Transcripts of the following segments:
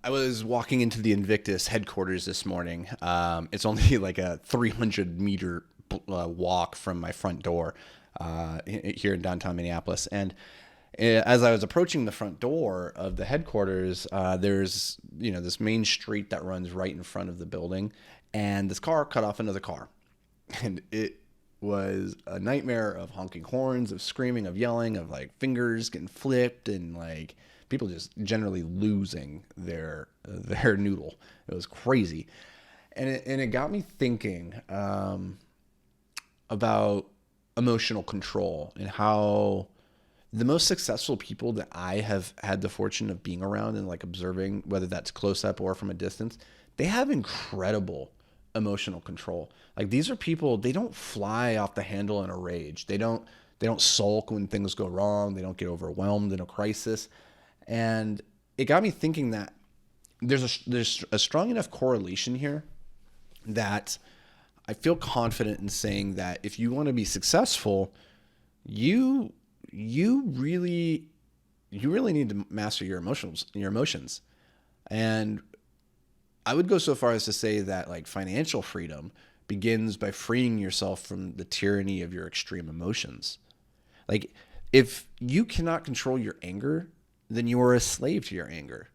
I was walking into the Invictus headquarters this morning. It's only like a 300-meter walk from my front door here in downtown Minneapolis. And as I was approaching the front door of the headquarters, there's this main street that runs right in front of the building, and this car cut off another car, and it was a nightmare of honking horns, of screaming, of yelling, of like fingers getting flipped, and like people just generally losing their noodle. It was crazy, and it got me thinking about emotional control and how the most successful people that I have had the fortune of being around and like observing, whether that's close up or from a distance, they have incredible emotional control. Like these are people, they don't fly off the handle in a rage. They don't sulk when things go wrong. They don't get overwhelmed in a crisis. And it got me thinking that there's a strong enough correlation here that I feel confident in saying that if you want to be successful, you you really you really need to master your emotions. And I would go so far as to say that like financial freedom begins by freeing yourself from the tyranny of your extreme emotions. Like if you cannot control your anger, then you are a slave to your anger.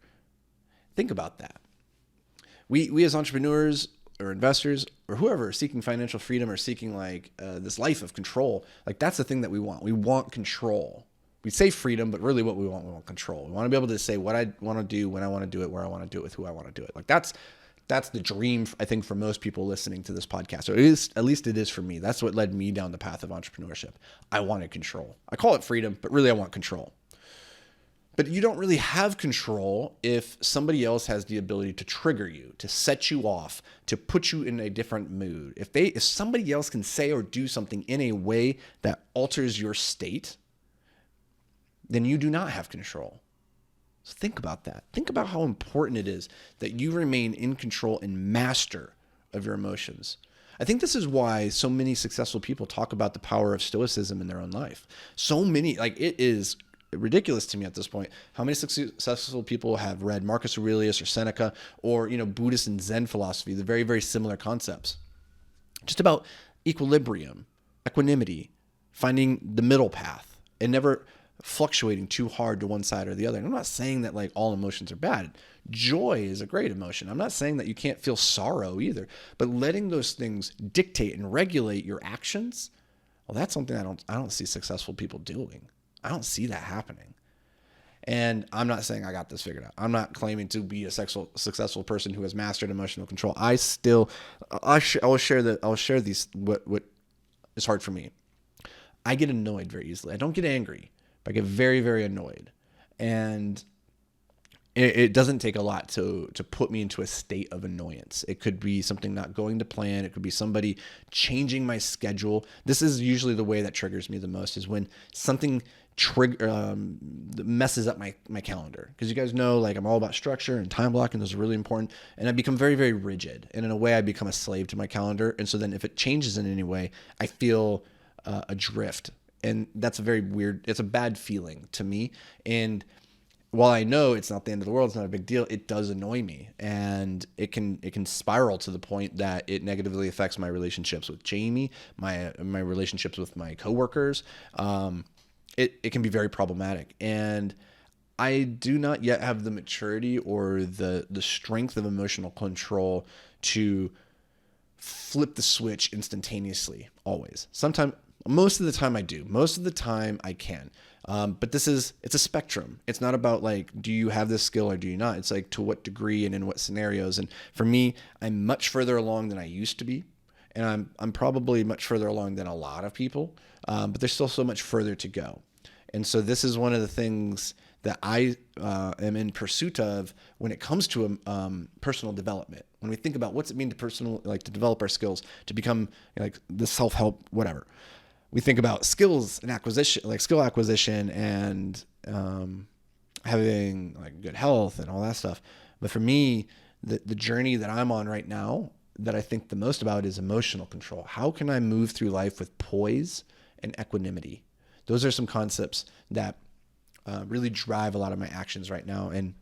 Think about that. We as entrepreneurs or investors or whoever are seeking financial freedom or seeking like this life of control, like that's the thing that we want. We want control. We say freedom, but really what we want control. We want to be able to say what I want to do, when I want to do it, where I want to do it, with who I want to do it. Like that's the dream, I think, for most people listening to this podcast. Or it is, at least it is for me. That's what led me down the path of entrepreneurship. I wanted control. I call it freedom, but really I want control. But you don't really have control if somebody else has the ability to trigger you, to set you off, to put you in a different mood. If somebody else can say or do something in a way that alters your state, then you do not have control. So think about that. Think about how important it is that you remain in control and master of your emotions. I think this is why so many successful people talk about the power of stoicism in their own life. So many, like it is ridiculous to me at this point how many successful people have read Marcus Aurelius or Seneca or Buddhist and Zen philosophy, the very, very similar concepts. Just about equilibrium, equanimity, finding the middle path, and never fluctuating too hard to one side or the other. And I'm not saying that like all emotions are bad. Joy is a great emotion. I'm not saying that you can't feel sorrow either, but letting those things dictate and regulate your actions, well, that's something I don't see successful people doing. I don't see that happening. And I'm not saying I got this figured out. I'm not claiming to be a successful person who has mastered emotional control. I'll share these what is hard for me. I get annoyed very easily. I don't get angry, but I get very, very annoyed. And it doesn't take a lot to put me into a state of annoyance. It could be something not going to plan. It could be somebody changing my schedule. This is usually the way that triggers me the most, is when something messes up my calendar. Because you guys know, like, I'm all about structure and time blocking. Those are really important. And I become very, very rigid. And in a way, I become a slave to my calendar. And so then if it changes in any way, I feel adrift. And that's a very weird, it's a bad feeling to me. And while I know it's not the end of the world, it's not a big deal, it does annoy me. And it can spiral to the point that it negatively affects my relationships with Jamie, my relationships with my coworkers. It can be very problematic. And I do not yet have the maturity or the strength of emotional control to flip the switch instantaneously, always. Most of the time I do. Most of the time I can. But it's a spectrum. It's not about like, do you have this skill or do you not? It's like to what degree and in what scenarios. And for me, I'm much further along than I used to be. And I'm probably much further along than a lot of people. But there's still so much further to go. And so this is one of the things that I am in pursuit of when it comes to personal development. When we think about what's it mean to develop our skills, to become like the self-help, whatever. We think about skills and acquisition, like skill acquisition and having like good health and all that stuff. But for me, the journey that I'm on right now that I think the most about is emotional control. How can I move through life with poise and equanimity? Those are some concepts that really drive a lot of my actions right now. And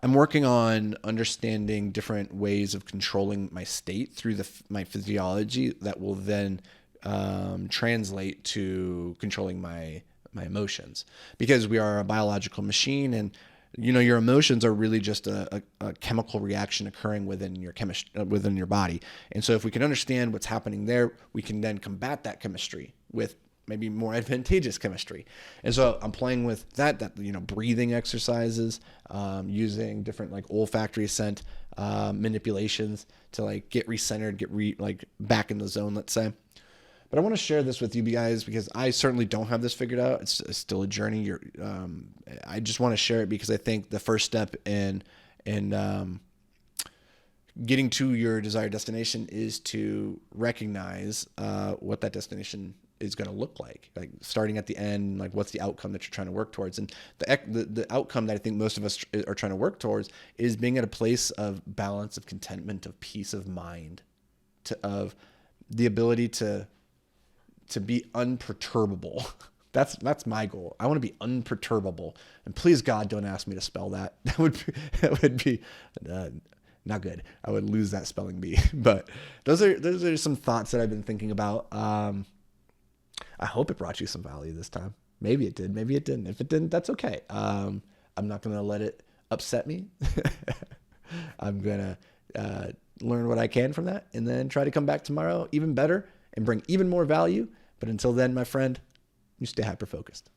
I'm working on understanding different ways of controlling my state through my physiology that will then translate to controlling my emotions, because we are a biological machine, and your emotions are really just a chemical reaction occurring within your within your body. And so if we can understand what's happening there, we can then combat that chemistry with maybe more advantageous chemistry. And so I'm playing with that breathing exercises, using different like olfactory scent manipulations to like get recentered, get back in the zone, let's say. But I want to share this with you guys because I certainly don't have this figured out. It's still a journey. I just want to share it because I think the first step in getting to your desired destination is to recognize what that destination is going to look like starting at the end, like what's the outcome that you're trying to work towards. And the outcome that I think most of us are trying to work towards is being at a place of balance, of contentment, of peace of mind, of the ability to be unperturbable. That's my goal. I want to be unperturbable. And please God, don't ask me to spell that. That would be not good. I would lose that spelling bee. But those are some thoughts that I've been thinking about. I hope it brought you some value this time. Maybe it did. Maybe it didn't. If it didn't, that's okay. I'm not going to let it upset me. I'm going to learn what I can from that and then try to come back tomorrow even better and bring even more value. But until then, my friend, you stay hyper-focused.